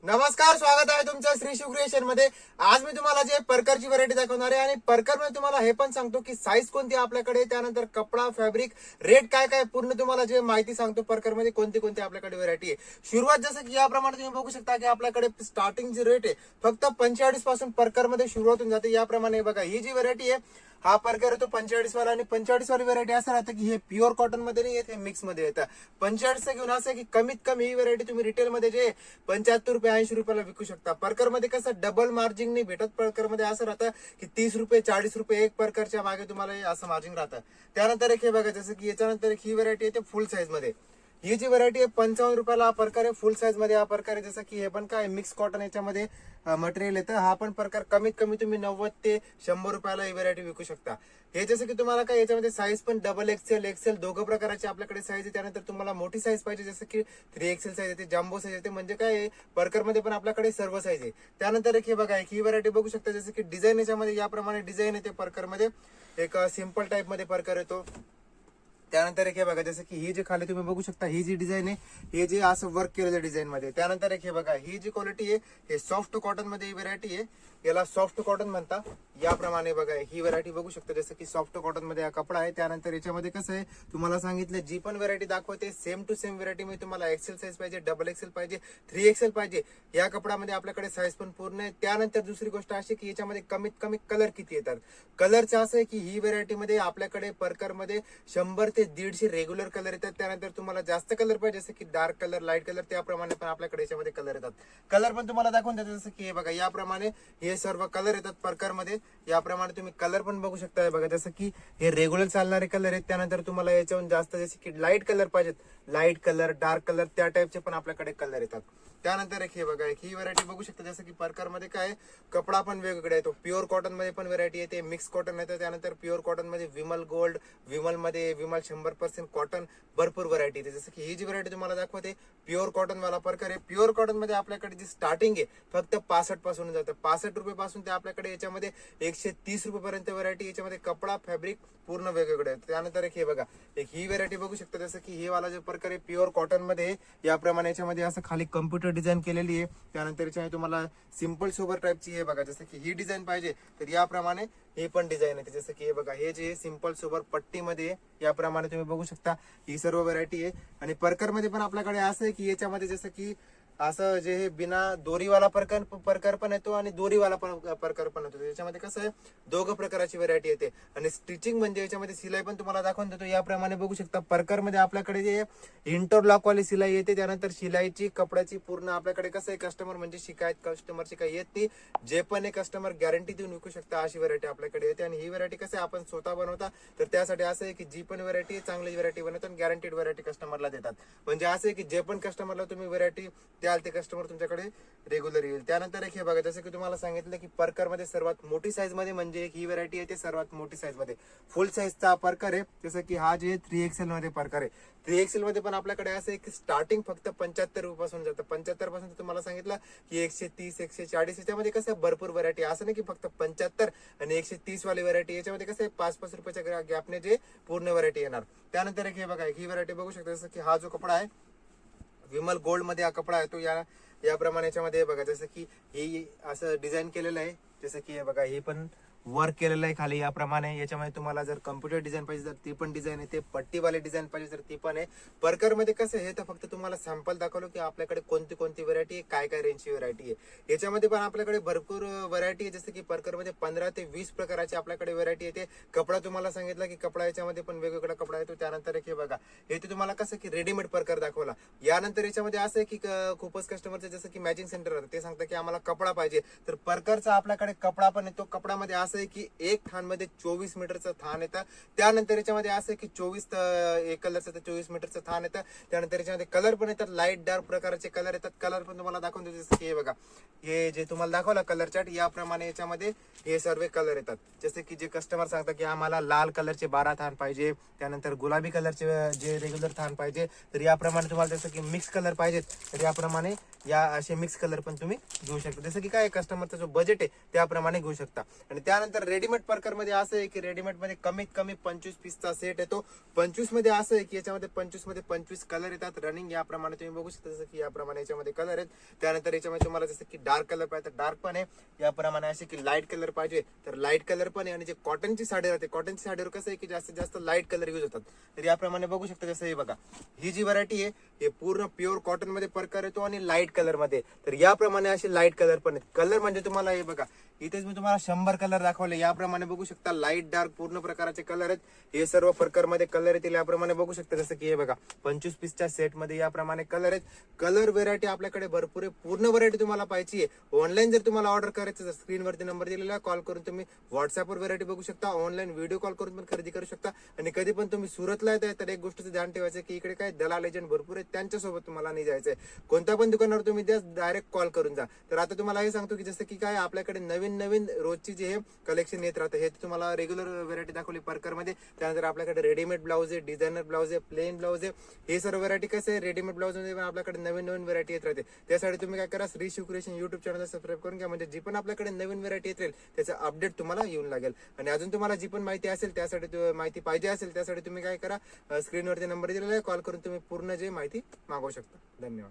नमस्कार, स्वागत आहे तुमचं श्री शिव क्रिएशन मध्ये। आज मी तुम्हाला जे परकरची व्हरायटी दाखवणार आहे आणि परकर मध्ये तुम्हाला हे पण सांगतो की साईज कोणती आपल्याकडे, त्यानंतर कपडा, फॅब्रिक, रेट काय काय पूर्ण तुम्हाला जे माहिती सांगतो परकर मध्ये कोणती कोणती आपल्याकडे व्हरायटी आहे। सुरुवात जसं की याप्रमाणे तुम्ही बघू शकता की आपल्याकडे स्टार्टिंग जी रेट आहे फक्त 45 पासून परकर मध्ये सुरुवात होऊन जाते। याप्रमाणे बघा ही जी व्हरायटी आहे हा परकर आहे तो 45 वाला, आणि 45 वाली व्हरायटी असं राहतं की हे प्युअर कॉटन मध्ये नाही येत, हे मिक्स मध्ये येतं। 45 घेऊन असं की कमीत कमी ही व्हरायटी तुम्ही रिटेल मध्ये जे 75 रुपये 80 रुपयाला विकू शकता। परकर मध्ये कसं डबल मार्जिन नाही भेटत, परकर मध्ये असं राहतं की 30 रुपये 40 रुपये एक परकरच्या मागे तुम्हाला असं मार्जिन राहतं। त्यानंतर एक हे बघा जसं की याच्यानंतर एक ही व्हरायटी येते फुल साईज मध्ये। ही जी व्हरायटी आहे 55 रुपयाला हा प्रकार आहे, फुल साईज मध्ये हा प्रकार आहे। जसं की हे पण काय मिक्स कॉटन याच्यामध्ये मटेरियल येतं। हा पण प्रकार कमीत कमी तुम्ही 90 ते 100 रुपयाला ही व्हरायटी विकू शकता। हे जसं की तुम्हाला काय याच्यामध्ये साईज पण डबल एक्सेल दोघं प्रकारचे आपल्याकडे साईज आहे। त्यानंतर तुम्हाला मोठी साईज पाहिजे जसं की 3XL साईज येते, जम्बो साईज येते, म्हणजे काय परकर मध्ये पण आपल्याकडे सर्व साईज आहे। त्यानंतर एक हे बघा ही व्हरायटी बघू शकता जसं की डिझाईन याच्यामध्ये याप्रमाणे डिझाईन येते परकर मध्ये, एक सिंपल टाइप मध्ये परकर येतो। त्यानंतर एक हे बघा जसं की ही जी खाली तुम्ही बघू शकता ही जी डिझाईन आहे हे जे असं वर्क केलेलं डिझाईन मध्ये। त्यानंतर एक हे बघा ही जी क्वालिटी आहे हे सॉफ्ट कॉटन मध्ये ही व्हरायटी आहे, याला सॉफ्ट कॉटन म्हणतात। याप्रमाणे बघा ही व्हरायटी बघू शकता जसं की सॉफ्ट कॉटन मध्ये हा कपडा आहे। त्यानंतर याच्यामध्ये कसं आहे तुम्हाला सांगितलं जी पण व्हरायटी दाखवते सेम टू सेम व्हरायटी मध्ये तुम्हाला एक्सेल साईज पाहिजे, डबल एक्सेल पाहिजे, 3XL पाहिजे, या कपड्यामध्ये आपल्याकडे साईज पण पूर्ण आहे। त्यानंतर दुसरी गोष्ट अशी की याच्यामध्ये कमीत कमी कलर किती येतात। कलरचं असं आहे की ही व्हरायटी मध्ये आपल्याकडे परकर मध्ये 100 ते 150 रेग्युलर कलर येतात। त्यानंतर तुम्हाला जास्त कलर पाहिजे जसं की डार्क कलर, लाईट कलर, त्याप्रमाणे पण आपल्याकडे याच्यामध्ये कलर येतात। कलर पण तुम्हाला दाखवून देतात जसं की हे बघा याप्रमाणे हे सर्व कलर येतात परकर मध्ये। याप्रमाणे तुम्ही कलर पण बघू शकता बघा जसं की हे रेग्युलर चालणारे कलर आहेत। त्यानंतर तुम्हाला याच्याहून जास्त जसे की लाईट कलर पाहिजेत, लाईट कलर, डार्क कलर, त्या टाईपचे पण आपल्याकडे कलर येतात। त्यानंतर एक हे बघा ही व्हरायटी बघू शकता जसं की परकर मध्ये काय कपडा पण वेगवेगळा येतो। प्युअर कॉटन मध्ये पण व्हरायटी येते, मिक्स कॉटन येतं, त्यानंतर प्युअर कॉटन मध्ये विमल गोल्ड, विमल मध्ये विमल 100% कॉटन, भरपूर व्हरायटी येते। जसं की ही जी व्हरायटी तुम्हाला दाखवते प्युअर कॉटन वाला प्रकार आहे। प्युअर कॉटन मध्ये आपल्याकडे जी स्टार्टिंग आहे फक्त 65 पासून जातं, 65 रुपये पासून ते आपल्याकडे याच्यामध्ये 130 रुपये पर्यंत व्हरायटी। याच्यामध्ये कपडा, फॅब्रिक पूर्ण वेगवेगळे आहे। त्यानंतर एक हे बघा एक ही व्हरायटी बघू शकता जसं की हे वाला जो प्रकार आहे प्युअर कॉटन मध्ये याप्रमाणे याच्यामध्ये असं खाली कम्प्युटर डिझाईन केलेली आहे। त्यानंतर याच्यामध्ये तुम्हाला सिंपल सोबर टाईपची हे बघा जसं की ही डिझाईन पाहिजे तर याप्रमाणे हे पण डिझाईन आहे। जसं की हे बघा हे जे सिंपल सोबर पट्टी मध्ये याप्रमाणे तुम्ही बघू शकता ही सर्व व्हरायटी आहे। आणि परकर मध्ये पण आपल्याकडे असं आहे की याच्यामध्ये जसं की असं जे हे बिना दोरीवाला परकर पण येतो आणि दोरीवाला पण परकर पण येतो। याच्यामध्ये कसं आहे दोघं प्रकाराची व्हरायटी येते। आणि स्टिचिंग म्हणजे याच्यामध्ये सिलाई पण तुम्हाला दाखवून देतो। याप्रमाणे बघू शकता परकर मध्ये आपल्याकडे जे इंटरलॉक वाली सिलाई येते, त्यानंतर शिलाईची कपड्याची पूर्ण आपल्याकडे कसं आहे कस्टमर म्हणजे शिकायत कस्टमरची काही येत नाही, जे पण आहे कस्टमर गॅरंटी देऊन विकू शकता अशी व्हरायटी आपल्याकडे येते। आणि ही व्हरायटी कसं आहे आपण स्वतः बनवता तर त्यासाठी असं आहे की जी पण व्हरायटी चांगली व्हरायटी बनवतात आणि गॅरंटीड व्हरायटी कस्टमरला देतात। म्हणजे असं आहे की जे पण कस्टमरला तुम्ही व्हरायटी द्याल ते कस्टमर तुमच्याकडे रेग्युलर येईल। त्यानंतर एक हे बघा जसं की तुम्हाला सांगितलं की परकर मध्ये सर्वात मोठी साईज मध्ये म्हणजे एक ही व्हरायटी येते सर्वात मोठी साईज मध्ये, फुल साईजचा परकर आहे। जसं की हा जे 3XL मध्ये परकर आहे, 3XL मध्ये पण आपल्याकडे असं आहे की स्टार्टिंग फक्त 75 रुपये पासून जातं। 75 पासून तुम्हाला सांगितलं की 130, 140, याच्यामध्ये कसं भरपूर व्हरायटी, असं नाही की फक्त 75 आणि 130 वाली व्हरायटी। याच्यामध्ये कसं आहे 5-5 रुपयाच्या गॅपने जे पूर्ण व्हरायटी येणार। त्यानंतर एक हे बघा ही व्हरायटी बघू शकता जसं की हा जो कपडा आहे विमल गोल्ड मध्ये हा कपडा आहे तो याप्रमाणे याच्यामध्ये बघा जसं की हे असं डिझाईन केलेलं आहे। जसं की हे बघा हे पण वर्क केलेलं आहे खाली याप्रमाणे। याच्यामध्ये तुम्हाला जर कम्प्युटर डिझाईन पाहिजे तर ती पण डिझाईन येते, पट्टीवाले डिझाईन पाहिजे तर ती पण आहे। परकर मध्ये कसं हे तर फक्त तुम्हाला सॅम्पल दाखवलं की आपल्याकडे कोणती कोणती व्हरायटी आहे, काय काय रेंजची व्हरायटी आहे। याच्यामध्ये पण आपल्याकडे भरपूर व्हरायटी आहे, जसं की परकर मध्ये 15 ते 20 प्रकारची आपल्याकडे व्हरायटी येते। कपडा तुम्हाला सांगितलं की कपडा याच्यामध्ये पण वेगवेगळा कपडा येतो। त्यानंतर एक हे बघा हे तुम्हाला कसं की रेडीमेड परकर दाखवला। यानंतर याच्यामध्ये असं आहे की खूपच कस्टमरचं जसं की मॅचिंग सेंटर राहतं ते सांगतं की आम्हाला कपडा पाहिजे तर परकरचा आपल्याकडे कपडा पण येतो। कपड्यामध्ये असं आहे की एक थान मध्ये 24 मीटरचं थान येतं। त्यानंतर याच्यामध्ये असं आहे की 24 एक कलरचं तर 24 मीटरचं थान येतं। त्यानंतर याच्यामध्ये कलर पण येतात, लाईट डार्क प्रकारचे कलर येतात। कलर पण तुम्हाला दाखवून देतो जसं की हे बघा हे जे तुम्हाला दाखवलं कलर चार्ट याप्रमाणे याच्यामध्ये हे सर्व कलर येतात। जसे की जे कस्टमर सांगतात की आम्हाला लाल कलरचे 12 थान पाहिजे, त्यानंतर गुलाबी कलरचे जे रेग्युलर थान पाहिजे, तर याप्रमाणे तुम्हाला जसं की मिक्स कलर पाहिजेत तर याप्रमाणे या असे मिक्स कलर पण तुम्ही घेऊ शकता। जसं की काय कस्टमरचा जो बजेट आहे त्याप्रमाणे घेऊ शकता। आणि त्यानंतर त्यानंतर रेडीमेड परकर मध्ये असं आहे की रेडीमेड मध्ये कमीत कमी 25 पीसचा सेट येतो. 25 मध्ये असं आहे की याच्यामध्ये 25 मध्ये 25 कलर येतात. रनिंग याप्रमाणे तुम्ही बघू शकता, जसं की याप्रमाणे याच्यामध्ये कलर आहेत. त्यानंतर याच्यामध्ये तुम्हाला जसं की डार्क कलर पाहिजे तर डार्क पण आहे, याप्रमाणे असे की लाईट कलर पाहिजे तर लाईट कलर पण आहे. आणि जे कॉटनची साडी राहते, कॉटनची साडीवर कसं आहे की जास्तीत जास्त लाईट कलर युज होतात. तर याप्रमाणे बघू शकता, जसं हे बघा, ही जी व्हरायटी आहे हे पूर्ण प्युअर कॉटन मध्ये परकर येतो आणि लाईट कलर मध्ये. तर याप्रमाणे असे लाईट कलर पण आहेत. कलर म्हणजे तुम्हाला हे बघा, इथेच मी तुम्हाला 100 कलर दाखवले. याप्रमाणे बघू शकता लाईट डार्क पूर्ण प्रकारचे कलर आहेत. हे सर्व परकर मध्ये कलर येतील. याप्रमाणे बघू शकता, जसं की हे बघा 25 पीसच्या सेट मध्ये याप्रमाणे कलर आहेत. कलर व्हेरायटी आपल्याकडे भरपूर आहे. पूर्ण व्हेरायटी तुम्हाला पाहिजे आहे, ऑनलाईन जर तुम्हाला ऑर्डर करायचं तर स्क्रीनवरती नंबर दिलेला आहे, कॉल करून तुम्ही व्हॉट्सअपवर व्हेरायटी बघू शकता. ऑनलाईन व्हिडिओ कॉल करून पण खरेदी करू शकता. आणि कधी पण तुम्ही सुरतला येताय तर एक गोष्टीचं ध्यान ठेवायचं की इकडे काय दलाल एजंट भरपूर आहेत, त्यांच्यासोबत तुम्हाला नाही जायचंय. कोणत्या पण दुकानावर तुम्ही डायरेक्ट कॉल करून जा. तर आता तुम्हाला हे सांगतो की जसं की काय आपल्याकडे नवीन नवीन रोजची जे हे कलेक्शन येत राहतं. हे तुम्हाला रेग्युलर व्हेरायटी दाखवली परकर मध्ये. त्यानंतर आपल्याकडे रेडीमेड ब्लाऊज आहे, डिझायनर ब्लाऊज आहे, प्लेन ब्लाऊज आहे. हे सर्व व्हेरायटी कसं आहे, रेडीमेड ब्लाऊज मध्ये पण आपल्याकडे नवीन नवीन व्हेरायटी येत राहते. त्यासाठी तुम्ही काय करा, श्री शिवक्रिएशन युट्यूब चॅनल सबस्क्राईब करून घ्या, म्हणजे जी पण आपल्याकडे नवीन व्हेरायटी येत राहील त्याचं अपडेट तुम्हाला येऊन लागेल. आणि अजून तुम्हाला जी पण माहिती असेल त्यासाठी माहिती पाहिजे असेल त्यासाठी तुम्ही काय करा, स्क्रीनवरती नंबर दिलेला आहे, कॉल करून तुम्ही पूर्ण जे माहिती मागवू शकता. धन्यवाद.